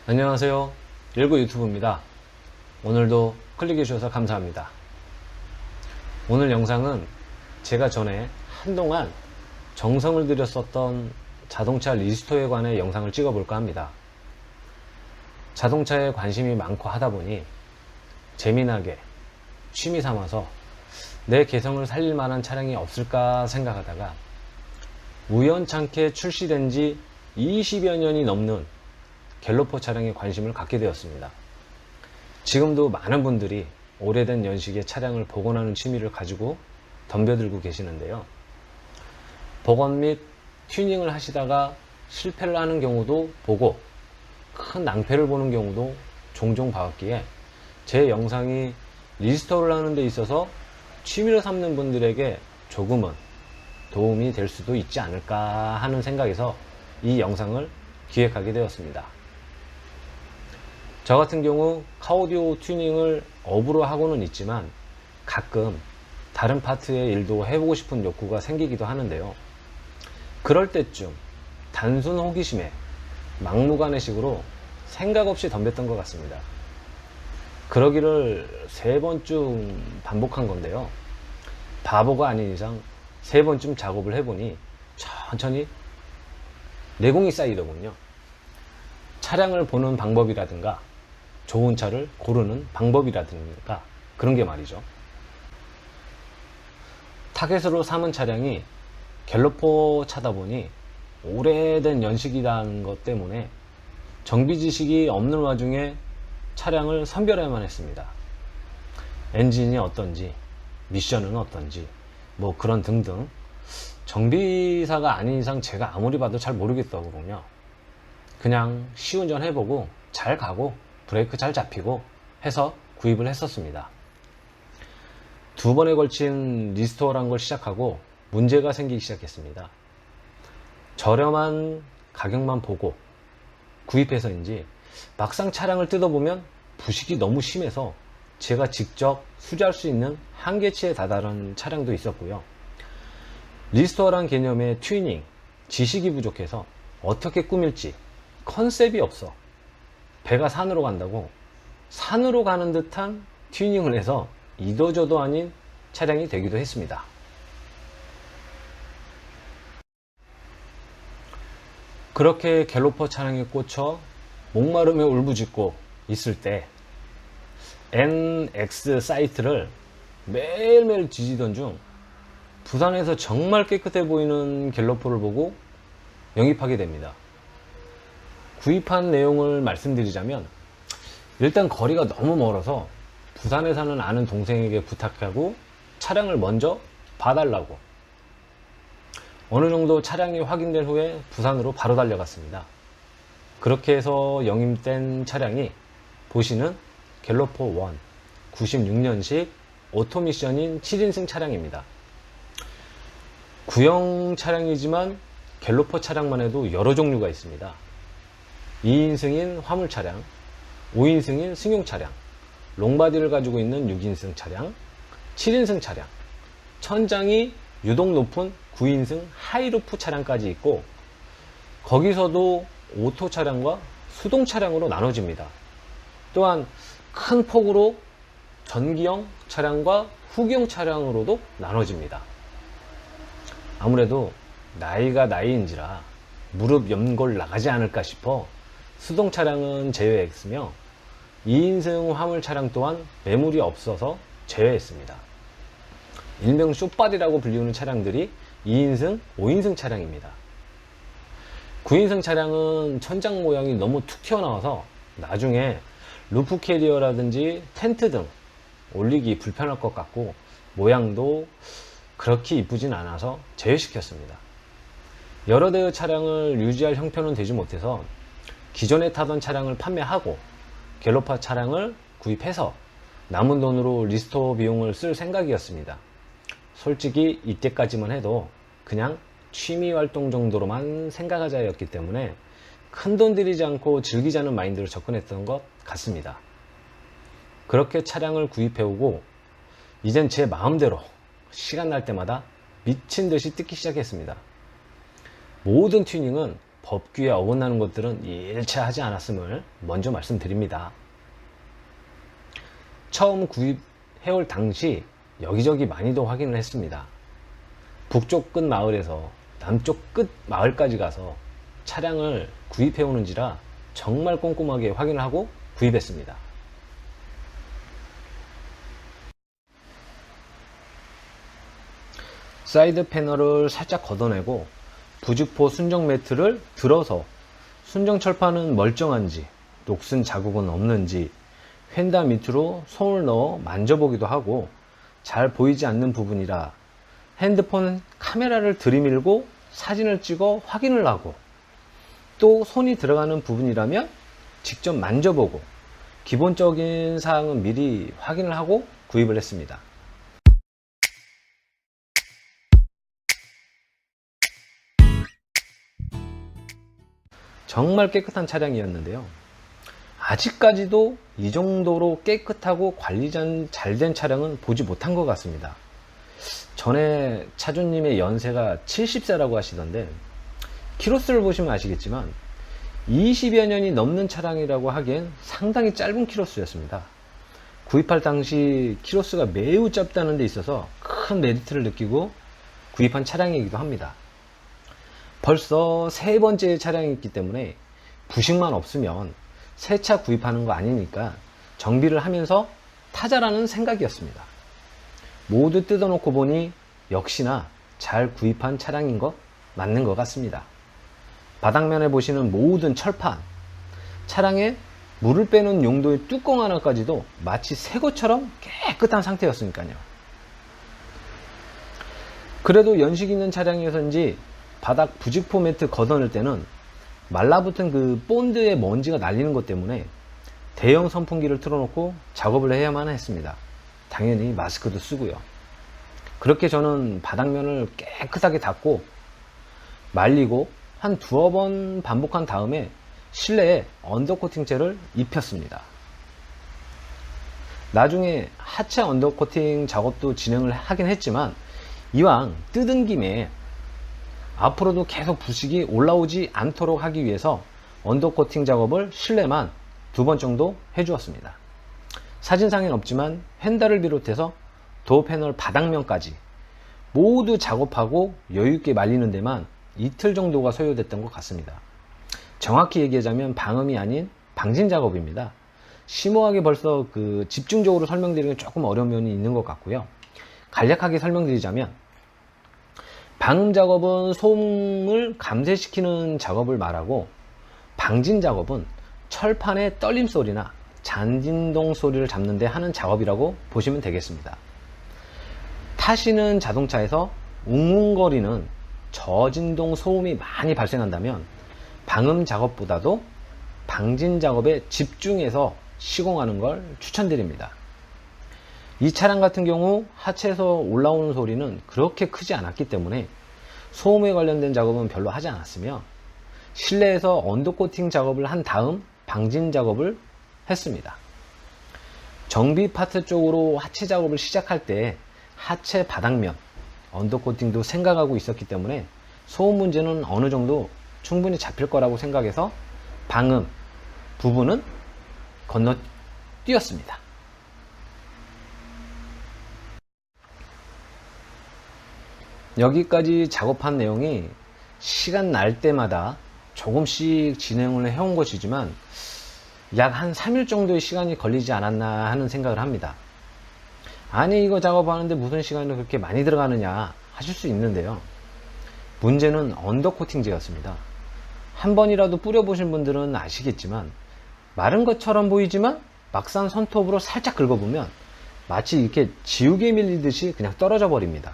안녕하세요. 일구 유튜브입니다. 오늘도 클릭해 주셔서 감사합니다. 오늘 영상은 제가 전에 한동안 정성을 들였었던 자동차 리스토어에 관해 영상을 찍어볼까 합니다. 자동차에 관심이 많고 하다 보니 재미나게 취미 삼아서 내 개성을 살릴 만한 차량이 없을까 생각하다가 우연찮게 출시된 지 20여 년이 넘는 갤로퍼 차량에 관심을 갖게 되었습니다. 지금도 많은 분들이 오래된 연식의 차량을 복원하는 취미를 가지고 덤벼들고 계시는데요. 복원 및 튜닝을 하시다가 실패를 하는 경우도 보고 큰 낭패를 보는 경우도 종종 봐왔기에 제 영상이 리스토어를 하는 데 있어서 취미로 삼는 분들에게 조금은 도움이 될 수도 있지 않을까 하는 생각에서 이 영상을 기획하게 되었습니다. 저 같은 경우 카오디오 튜닝을 업으로 하고는 있지만 가끔 다른 파트의 일도 해보고 싶은 욕구가 생기기도 하는데요. 그럴 때쯤 단순 호기심에 막무가내식으로 생각 없이 덤볐던 것 같습니다. 그러기를 3번쯤 반복한 건데요. 바보가 아닌 이상 3번쯤 작업을 해보니 천천히 내공이 쌓이더군요. 차량을 보는 방법이라든가 좋은 차를 고르는 방법이라든가 그런 게 말이죠. 타겟으로 삼은 차량이 갤로퍼 차다 보니 오래된 연식이라는 것 때문에 정비 지식이 없는 와중에 차량을 선별해야만 했습니다. 엔진이 어떤지, 미션은 어떤지, 뭐 그런 등등. 정비사가 아닌 이상 제가 아무리 봐도 잘 모르겠더군요. 그냥 시운전 해보고 잘 가고 브레이크 잘 잡히고 해서 구입을 했었습니다. 2번에 걸친 리스토어란 걸 시작하고 문제가 생기기 시작했습니다. 저렴한 가격만 보고 구입해서인지 막상 차량을 뜯어보면 부식이 너무 심해서 제가 직접 수리할 수 있는 한계치에 다다른 차량도 있었고요. 리스토어란 개념의 튜닝, 지식이 부족해서 어떻게 꾸밀지 컨셉이 없어 배가 산으로 간다고 산으로 가는 듯한 튜닝을 해서 이도저도 아닌 차량이 되기도 했습니다. 그렇게 갤로퍼 차량에 꽂혀 목마름에 울부짖고 있을 때 NX 사이트를 매일매일 뒤지던 중 부산에서 정말 깨끗해 보이는 갤로퍼를 보고 영입하게 됩니다. 구입한 내용을 말씀드리자면 일단 거리가 너무 멀어서 부산에 사는 아는 동생에게 부탁하고 차량을 먼저 봐달라고 어느 정도 차량이 확인된 후에 부산으로 바로 달려갔습니다. 그렇게 해서 영입된 차량이 보시는 갤로퍼 1 96년식 오토미션인 7인승 차량입니다. 구형 차량이지만 갤로퍼 차량만 해도 여러 종류가 있습니다. 2인승인 화물 차량, 5인승인 승용 차량, 롱바디를 가지고 있는 6인승 차량, 7인승 차량, 천장이 유독 높은 9인승 하이루프 차량까지 있고 거기서도 오토 차량과 수동 차량으로 나눠집니다. 또한 큰 폭으로 전기형 차량과 후기형 차량으로도 나눠집니다. 아무래도 나이가 나이인지라 무릎 연골 나가지 않을까 싶어 수동 차량은 제외했으며 2인승 화물 차량 또한 매물이 없어서 제외했습니다. 일명 숏바디라고 불리는 차량들이 2인승, 5인승 차량입니다. 9인승 차량은 천장 모양이 너무 툭 튀어나와서 나중에 루프 캐리어라든지 텐트 등 올리기 불편할 것 같고 모양도 그렇게 이쁘진 않아서 제외시켰습니다. 여러 대의 차량을 유지할 형편은 되지 못해서 기존에 타던 차량을 판매하고 갤로퍼 차량을 구입해서 남은 돈으로 리스토어 비용을 쓸 생각이었습니다. 솔직히 이때까지만 해도 그냥 취미 활동 정도로만 생각하자였기 때문에 큰돈 들이지 않고 즐기자는 마인드로 접근했던 것 같습니다. 그렇게 차량을 구입해오고 이젠 제 마음대로 시간 날 때마다 미친 듯이 뜯기 시작했습니다. 모든 튜닝은 법규에 어긋나는 것들은 일체 하지 않았음을 먼저 말씀드립니다. 처음 구입해올 당시 여기저기 많이도 확인을 했습니다. 북쪽 끝 마을에서 남쪽 끝 마을까지 가서 차량을 구입해 오는지라 정말 꼼꼼하게 확인을 하고 구입했습니다. 사이드 패널을 살짝 걷어내고 부직포 순정 매트를 들어서 순정 철판은 멀쩡한지 녹슨 자국은 없는지 휀다 밑으로 손을 넣어 만져보기도 하고 잘 보이지 않는 부분이라 핸드폰 카메라를 들이밀고 사진을 찍어 확인을 하고 또 손이 들어가는 부분이라면 직접 만져보고 기본적인 사항은 미리 확인을 하고 구입을 했습니다. 정말 깨끗한 차량이었는데요. 아직까지도 이 정도로 깨끗하고 관리 잘 된 차량은 보지 못한 것 같습니다. 전에 차주님의 연세가 70세라고 하시던데 키로수를 보시면 아시겠지만 20여 년이 넘는 차량이라고 하기엔 상당히 짧은 키로수였습니다. 구입할 당시 키로수가 매우 짧다는 데 있어서 큰 메리트를 느끼고 구입한 차량이기도 합니다. 벌써 세 번째 차량이기 때문에 부식만 없으면 새 차 구입하는 거 아니니까 정비를 하면서 타자라는 생각이었습니다. 모두 뜯어놓고 보니 역시나 잘 구입한 차량인 것 맞는 것 같습니다. 바닥면에 보시는 모든 철판, 차량에 물을 빼는 용도의 뚜껑 하나까지도 마치 새 것처럼 깨끗한 상태였으니까요. 그래도 연식 있는 차량이어서인지 바닥 부직포 매트 걷어낼 때는 말라붙은 그 본드의 먼지가 날리는 것 때문에 대형 선풍기를 틀어놓고 작업을 해야만 했습니다. 당연히 마스크도 쓰고요. 그렇게 저는 바닥면을 깨끗하게 닦고 말리고 한 두어 번 반복한 다음에 실내에 언더코팅제를 입혔습니다. 나중에 하체 언더코팅 작업도 진행을 하긴 했지만 이왕 뜯은 김에 앞으로도 계속 부식이 올라오지 않도록 하기 위해서 언더코팅 작업을 실내만 두 번 정도 해주었습니다. 사진상엔 없지만 휀다를 비롯해서 도어 패널 바닥면까지 모두 작업하고 여유있게 말리는 데만 이틀 정도가 소요됐던 것 같습니다. 정확히 얘기하자면 방음이 아닌 방진 작업입니다. 심오하게 벌써 집중적으로 설명드리는 조금 어려운 면이 있는 것 같고요. 간략하게 설명드리자면 방음 작업은 소음을 감쇄시키는 작업을 말하고 방진 작업은 철판의 떨림 소리나 잔진동 소리를 잡는 데 하는 작업이라고 보시면 되겠습니다. 타시는 자동차에서 웅웅거리는 저진동 소음이 많이 발생한다면 방음 작업보다도 방진 작업에 집중해서 시공하는 걸 추천드립니다. 이 차량 같은 경우 하체에서 올라오는 소리는 그렇게 크지 않았기 때문에 소음에 관련된 작업은 별로 하지 않았으며 실내에서 언더코팅 작업을 한 다음 방진 작업을 했습니다. 정비 파트 쪽으로 하체 작업을 시작할 때 하체 바닥면 언더코팅도 생각하고 있었기 때문에 소음 문제는 어느 정도 충분히 잡힐 거라고 생각해서 방음 부분은 건너뛰었습니다. 여기까지 작업한 내용이 시간 날 때마다 조금씩 진행을 해온 것이지만 약 한 3일 정도의 시간이 걸리지 않았나 하는 생각을 합니다. 아니 이거 작업하는데 무슨 시간이 그렇게 많이 들어가느냐 하실 수 있는데요. 문제는 언더코팅제였습니다. 한 번이라도 뿌려보신 분들은 아시겠지만 마른 것처럼 보이지만 막상 손톱으로 살짝 긁어보면 마치 이렇게 지우개 밀리듯이 그냥 떨어져 버립니다.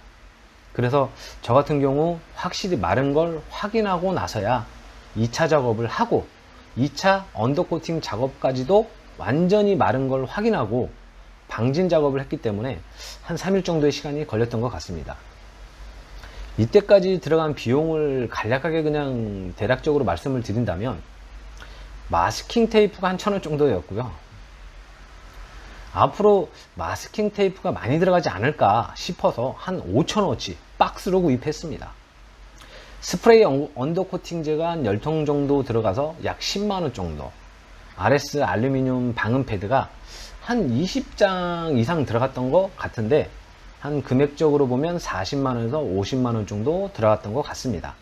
그래서 저 같은 경우 확실히 마른 걸 확인하고 나서야 2차 작업을 하고 2차 언더코팅 작업까지도 완전히 마른 걸 확인하고 방진 작업을 했기 때문에 한 3일 정도의 시간이 걸렸던 것 같습니다. 이때까지 들어간 비용을 간략하게 그냥 대략적으로 말씀을 드린다면 마스킹 테이프가 한 1,000원 정도였고요. 앞으로 마스킹 테이프가 많이 들어가지 않을까 싶어서 한 5,000원어치 박스로 구입했습니다. 스프레이 언더코팅제가 한 10통 정도 들어가서 약 10만원 정도, RS 알루미늄 방음 패드가 한 20장 이상 들어갔던 것 같은데, 한 금액적으로 보면 40만원에서 50만원 정도 들어갔던 것 같습니다.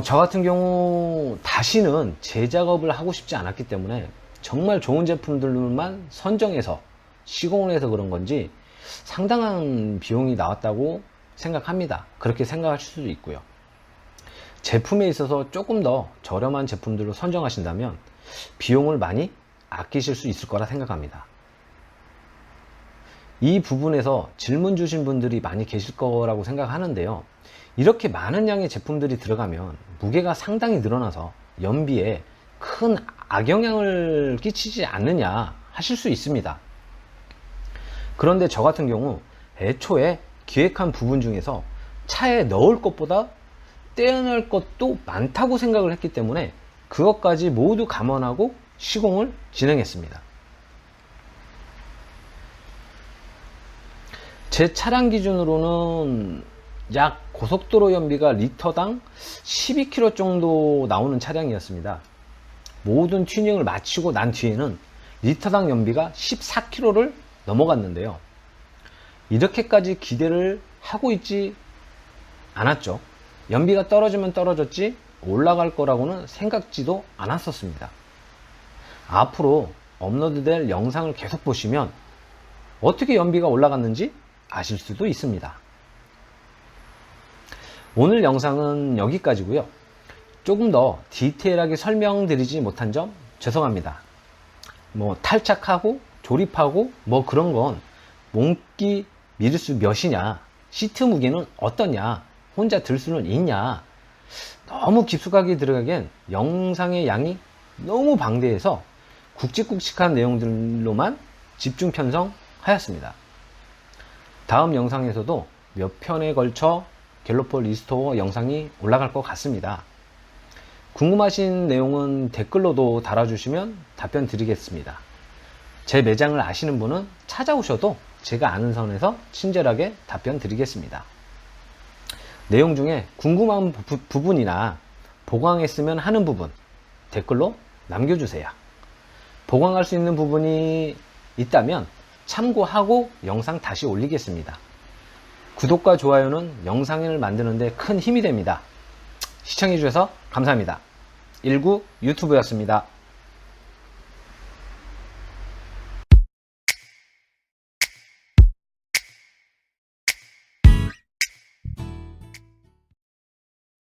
저 같은 경우 다시는 재작업을 하고 싶지 않았기 때문에 정말 좋은 제품들만 선정해서 시공을 해서 그런 건지 상당한 비용이 나왔다고 생각합니다. 그렇게 생각하실 수도 있고요. 제품에 있어서 조금 더 저렴한 제품들로 선정하신다면 비용을 많이 아끼실 수 있을 거라 생각합니다. 이 부분에서 질문 주신 분들이 많이 계실 거라고 생각하는데요. 이렇게 많은 양의 제품들이 들어가면 무게가 상당히 늘어나서 연비에 큰 악영향을 끼치지 않느냐 하실 수 있습니다. 그런데 저 같은 경우 애초에 기획한 부분 중에서 차에 넣을 것보다 떼어낼 것도 많다고 생각을 했기 때문에 그것까지 모두 감안하고 시공을 진행했습니다. 제 차량 기준으로는 약 고속도로 연비가 리터당 12km 정도 나오는 차량이었습니다. 모든 튜닝을 마치고 난 뒤에는 리터당 연비가 14km를 넘어갔는데요. 이렇게까지 기대를 하고 있지 않았죠. 연비가 떨어지면 떨어졌지 올라갈 거라고는 생각지도 않았었습니다. 앞으로 업로드될 영상을 계속 보시면 어떻게 연비가 올라갔는지 아실 수도 있습니다. 오늘 영상은 여기까지고요. 조금 더 디테일하게 설명드리지 못한 점 죄송합니다. 탈착하고 조립하고 그런 건 몽키 미르수 몇이냐, 시트 무게는 어떠냐, 혼자 들 수는 있냐, 너무 깊숙하게 들어가기엔 영상의 양이 너무 방대해서 굵직굵직한 내용들로만 집중 편성하였습니다. 다음 영상에서도 몇 편에 걸쳐 갤로퍼 리스토어 영상이 올라갈 것 같습니다. 궁금하신 내용은 댓글로도 달아주시면 답변 드리겠습니다. 제 매장을 아시는 분은 찾아오셔도 제가 아는 선에서 친절하게 답변 드리겠습니다. 내용 중에 궁금한 부분이나 보강했으면 하는 부분 댓글로 남겨주세요. 보강할 수 있는 부분이 있다면 참고하고 영상 다시 올리겠습니다. 구독과 좋아요는 영상을 만드는 데 큰 힘이 됩니다. 시청해주셔서 감사합니다. 19 유튜브였습니다.